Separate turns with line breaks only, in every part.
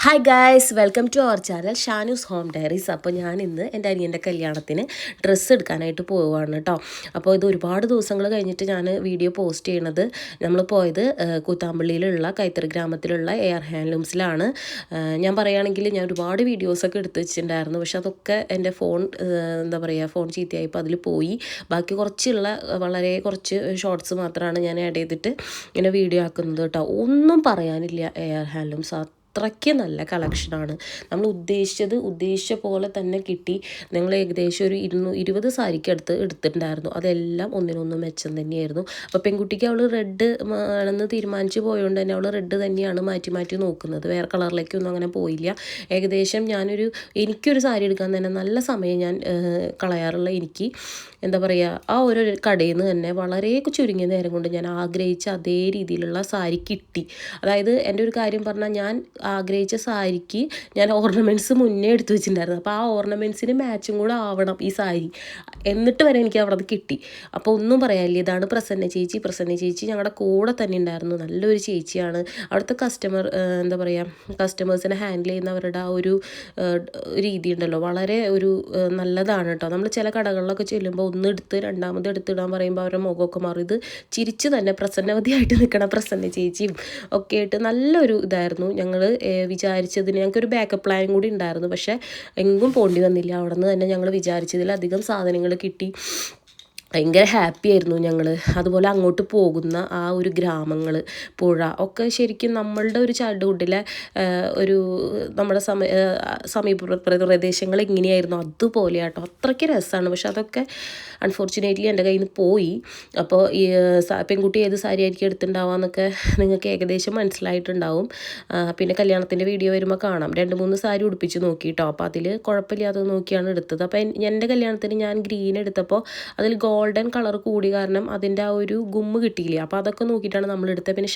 Hi guys, welcome to our channel Shanu's Home Diaries. അപ്പോൾ ഞാൻ ഇന്ന് എൻ്റെ അനിയൻ്റെ കല്യാണത്തിന് ഡ്രസ്സ് എടുക്കാനായിട്ട് പോവുകയാണ് കേട്ടോ. അപ്പോൾ ഇത് ഒരുപാട് ദിവസങ്ങൾ കഴിഞ്ഞിട്ട് ഞാൻ വീഡിയോ പോസ്റ്റ് ചെയ്യണത്. നമ്മൾ പോയത് കൂത്താമ്പള്ളിയിലുള്ള കൈത്തറി ഗ്രാമത്തിലുള്ള എയർ ഹാൻഡ്ലൂംസിലാണ്. ഞാൻ പറയുകയാണെങ്കിൽ ഞാൻ ഒരുപാട് വീഡിയോസൊക്കെ എടുത്ത് വെച്ചിട്ടുണ്ടായിരുന്നു. പക്ഷെ അതൊക്കെ എൻ്റെ ഫോൺ ഫോൺ ചീത്തയായപ്പോൾ അതിൽ പോയി. ബാക്കി കുറച്ചുള്ള വളരെ കുറച്ച് ഷോർട്സ് മാത്രമാണ് ഞാൻ ആഡ് ചെയ്തിട്ട് ഇങ്ങനെ വീഡിയോ ആക്കുന്നത് കേട്ടോ. ഒന്നും പറയാനില്ല, എയർ ഹാൻഡ്ലൂംസ് അത്രയ്ക്ക് നല്ല കളക്ഷനാണ്. നമ്മൾ ഉദ്ദേശിച്ച പോലെ തന്നെ കിട്ടി. ഞങ്ങൾ ഏകദേശം ഒരു 20 സാരിക്ക് എടുത്തിട്ടുണ്ടായിരുന്നു. അതെല്ലാം ഒന്നിനൊന്നും മെച്ചം തന്നെയായിരുന്നു. അപ്പോൾ പെൺകുട്ടിക്ക് അവൾ റെഡ് ആണെന്ന് തീരുമാനിച്ച് പോയതുകൊണ്ട് തന്നെ അവൾ റെഡ് തന്നെയാണ് മാറ്റി നോക്കുന്നത്. വേറെ കളറിലേക്കൊന്നും അങ്ങനെ പോയില്ല. ഏകദേശം എനിക്കൊരു സാരി എടുക്കാൻ തന്നെ നല്ല സമയം ഞാൻ കളയാറുള്ള എനിക്ക് ആ ഒരു കടയിൽ നിന്ന് തന്നെ വളരെ ചുരുങ്ങിയ നേരം കൊണ്ട് ഞാൻ ആഗ്രഹിച്ച അതേ രീതിയിലുള്ള സാരി കിട്ടി. അതായത് എൻ്റെ ഒരു കാര്യം പറഞ്ഞാൽ, ഞാൻ ആഗ്രഹിച്ച സാരിക്ക് ഞാൻ ഓർണമെൻറ്റ്സ് മുന്നേ എടുത്തു വെച്ചിട്ടുണ്ടായിരുന്നു. അപ്പോൾ ആ ഓർണമെൻറ്റ്സിന് മാച്ചും കൂടെ ആവണം ഈ സാരി, എന്നിട്ട് വരെ എനിക്ക് അവിടെ കിട്ടി. അപ്പോൾ ഒന്നും പറയാനില്ല. ഇതാണ് പ്രസന്ന ചേച്ചി ഞങ്ങളുടെ കൂടെ തന്നെ ഉണ്ടായിരുന്നു. നല്ലൊരു ചേച്ചിയാണ്. അവിടുത്തെ കസ്റ്റമേഴ്സിനെ ഹാൻഡിൽ ചെയ്യുന്നവരുടെ ആ ഒരു രീതി ഉണ്ടല്ലോ, വളരെ നല്ലതാണ് കേട്ടോ. നമ്മൾ ചില കടകളിലൊക്കെ ചെല്ലുമ്പോൾ ഒന്നെടുത്ത് രണ്ടാമത് എടുത്തിടാൻ പറയുമ്പോൾ അവരുടെ മുഖമൊക്കെ മാറി. ഇത് ചിരിച്ച് തന്നെ പ്രസന്നവതിയായിട്ട് നിൽക്കണ പ്രസന്ന ചേച്ചിയും ഒക്കെ ആയിട്ട് നല്ലൊരു ഇതായിരുന്നു. ഞങ്ങൾ വിചാരിച്ചതിന് ഞങ്ങൾക്കൊരു ബാക്കപ്പ് പ്ലാൻ കൂടി ഉണ്ടായിരുന്നു. പക്ഷേ എങ്ങും പോണ്ടി വന്നില്ല. അവിടെ നിന്ന് തന്നെ ഞങ്ങൾ വിചാരിച്ചതിലധികം സാധനങ്ങൾ കിട്ടി. ഭയങ്കര ഹാപ്പി ആയിരുന്നു ഞങ്ങൾ. അതുപോലെ അങ്ങോട്ട് പോകുന്ന ആ ഒരു ഗ്രാമങ്ങൾ, പുഴ ഒക്കെ ശരിക്കും നമ്മളുടെ ഒരു ചൈൽഡ്ഹുഡിലെ നമ്മുടെ സമീപ പ്രദേശങ്ങൾ എങ്ങനെയായിരുന്നു അതുപോലെ കേട്ടോ. അത്രയ്ക്ക് രസമാണ്. പക്ഷെ അതൊക്കെ അൺഫോർച്ചുനേറ്റ്ലി എൻ്റെ കയ്യിൽ നിന്ന് പോയി. അപ്പോൾ ഈ പെൺകുട്ടി ഏത് സാരി ആയിരിക്കും എടുത്തിട്ടുണ്ടാവുക നിങ്ങൾക്ക് ഏകദേശം മനസ്സിലായിട്ടുണ്ടാവും. പിന്നെ കല്യാണത്തിൻ്റെ വീഡിയോ വരുമ്പോൾ കാണാം. 2-3 സാരി ഉടുപ്പിച്ച് നോക്കി കേട്ടോ. അപ്പോൾ അതിൽ കുഴപ്പമില്ലാതെ നോക്കിയാണ് എടുത്തത്. അപ്പോൾ എൻ്റെ കല്യാണത്തിന് ഞാൻ ഗ്രീൻ എടുത്തപ്പോൾ അതിൽ ഗോൾഡൻ കളർ കൂടി കാരണം അതിൻ്റെ ആ ഒരു ഗുമ്മ് കിട്ടിയില്ല. അപ്പോൾ അതൊക്കെ നോക്കിയിട്ടാണ് നമ്മൾ എടുത്തത്. പിന്നെ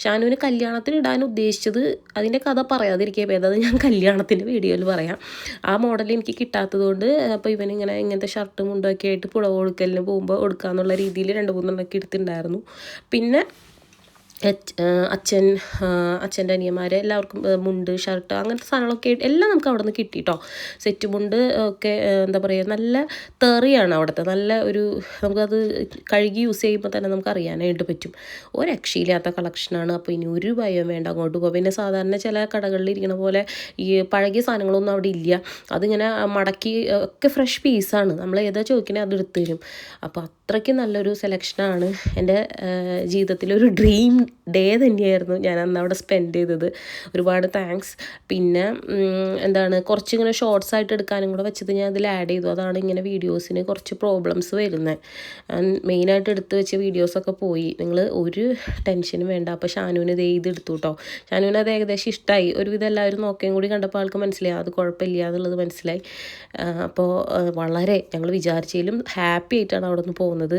ഷാനുവിന് കല്യാണത്തിന് ഇടാൻ ഉദ്ദേശിച്ചത്, അതിൻ്റെ കഥ പറയാതിരിക്കുക ഭേദം, അത് ഞാൻ കല്യാണത്തിൻ്റെ വീഡിയോയിൽ പറയാം. ആ മോഡൽ എനിക്ക് കിട്ടാത്തതുകൊണ്ട് അപ്പോൾ ഇങ്ങനത്തെ ഷർട്ടും മുണ്ടൊക്കെ ആയിട്ട് പുടവ കൊടുക്കലിന് പോകുമ്പോൾ കൊടുക്കാന്നുള്ള രീതിയിൽ 2-3 എണ്ണമൊക്കെ എടുത്തിട്ടുണ്ടായിരുന്നു. പിന്നെ അച്ഛൻ്റെ അനിയന്മാരെ എല്ലാവർക്കും മുണ്ട്, ഷർട്ട്, അങ്ങനത്തെ സാധനങ്ങളൊക്കെ എല്ലാം നമുക്ക് അവിടെ നിന്ന് കിട്ടി കേട്ടോ. സെറ്റ് മുണ്ട് ഒക്കെ നല്ല തെറിയാണ് അവിടുത്തെ. നമുക്കത് കഴുകി യൂസ് ചെയ്യുമ്പോൾ തന്നെ നമുക്ക് അറിയാനായിട്ട് പറ്റും. ഒരു രക്ഷയില്ലാത്ത കളക്ഷനാണ്. അപ്പോൾ ഇനി ഒരു ഭയം വേണ്ട അങ്ങോട്ട് പോകുക. പിന്നെ സാധാരണ ചില കടകളിൽ ഇരിക്കണ പോലെ ഈ പഴകിയ സാധനങ്ങളൊന്നും അവിടെ ഇല്ല. അതിങ്ങനെ മടക്കി ഒക്കെ ഫ്രഷ് പീസാണ്. നമ്മൾ ഏതാ ചോദിക്കണേ അത് എടുത്തു തരും. അപ്പോൾ അത്രയ്ക്ക് നല്ലൊരു സെലക്ഷനാണ്. എൻ്റെ ജീവിതത്തിലൊരു ഡ്രീം ഡേ തന്നെയായിരുന്നു ഞാൻ അന്ന് അവിടെ സ്പെൻഡ് ചെയ്തത്. ഒരുപാട് താങ്ക്സ്. പിന്നെ കുറച്ചിങ്ങനെ ഷോർട്സ് ആയിട്ട് എടുക്കാനും കൂടെ വെച്ചത് ഞാൻ അതിൽ ആഡ് ചെയ്തു. അതാണ് ഇങ്ങനെ വീഡിയോസിന് കുറച്ച് പ്രോബ്ലംസ് വരുന്നത്. മെയിനായിട്ട് എടുത്ത് വെച്ച വീഡിയോസൊക്കെ പോയി. നിങ്ങൾ ഒരു ടെൻഷനും വേണ്ട. അപ്പോൾ ഷാനുവിന് ഇത് എടുത്തു കേട്ടോ. ഷാനുവിന് അത് ഏകദേശം ഇഷ്ടമായി. ഒരുവിധം എല്ലാവരും നോക്കുകയും കൂടി കണ്ടപ്പോൾ ആൾക്ക് മനസ്സിലായി അത് കുഴപ്പമില്ല എന്നുള്ളത് മനസ്സിലായി. അപ്പോൾ വളരെ ഞങ്ങൾ വിചാരിച്ചതിലും ഹാപ്പി ആയിട്ടാണ് അവിടെ നിന്ന് പോകുന്നത്.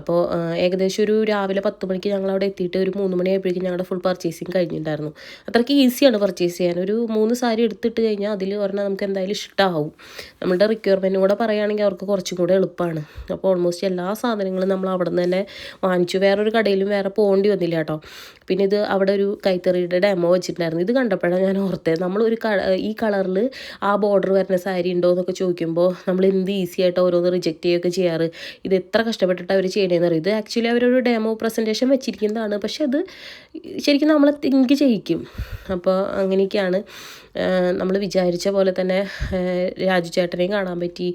അപ്പോൾ ഏകദേശം ഒരു രാവിലെ 10 മണിക്ക് ഞങ്ങൾ അവിടെ എത്തിയിട്ട് ഒരു 3 മണിയായപ്പോഴേക്കും ഞങ്ങളുടെ ഫുൾ പർച്ചേസിങ് കഴിഞ്ഞിട്ടുണ്ടായിരുന്നു. അത്രയ്ക്ക് ഈസിയാണ് പർച്ചേസ് ചെയ്യാൻ. ഒരു 3 സാരി എടുത്തിട്ട് കഴിഞ്ഞാൽ അതിൽ പറഞ്ഞാൽ നമുക്ക് എന്തായാലും ഇഷ്ടമാവും. നമ്മുടെ റിക്വയർമെൻറ്റും കൂടെ പറയുകയാണെങ്കിൽ അവർക്ക് കുറച്ചും കൂടെ എളുപ്പമാണ്. അപ്പോൾ ഓൾമോസ്റ്റ് എല്ലാ സാധനങ്ങളും നമ്മൾ അവിടെ നിന്ന് തന്നെ വാങ്ങിച്ചു. വേറൊരു കടയിലും വേറെ പോകേണ്ടി വന്നില്ല കേട്ടോ. പിന്നെ ഇത് അവിടെ ഒരു കൈത്തറിയുടെ ഡെമോ വെച്ചിട്ടുണ്ടായിരുന്നു. ഇത് കണ്ടപ്പോഴാണ് ഞാൻ ഓർത്തത്, ഈ കളറിൽ ആ ബോർഡർ വരുന്ന സാരി ഉണ്ടോ എന്നൊക്കെ ചോദിക്കുമ്പോൾ നമ്മൾ എന്ത് ഈസി ആയിട്ട് ഓരോന്ന് റിജക്റ്റ് ചെയ്യുകയൊക്കെ ചെയ്യാറ്. ഇത് എത്ര കഷ്ടപ്പെട്ടിട്ട് അവർ ചെയ്യണേന്ന് അറിയും. ഇത് ആക്ച്വലി അവരൊരു ഡെമോ പ്രസൻറ്റേഷൻ വെച്ചിരിക്കുന്നതാണ്. പക്ഷെ അത് ശരിക്കും നമ്മളെ തിങ്ക് ചെയ്യിക്കും. അപ്പോൾ അങ്ങനെയൊക്കെയാണ്. നമ്മൾ വിചാരിച്ച പോലെ തന്നെ രാജു ചേട്ടനെയും കാണാൻ പറ്റി.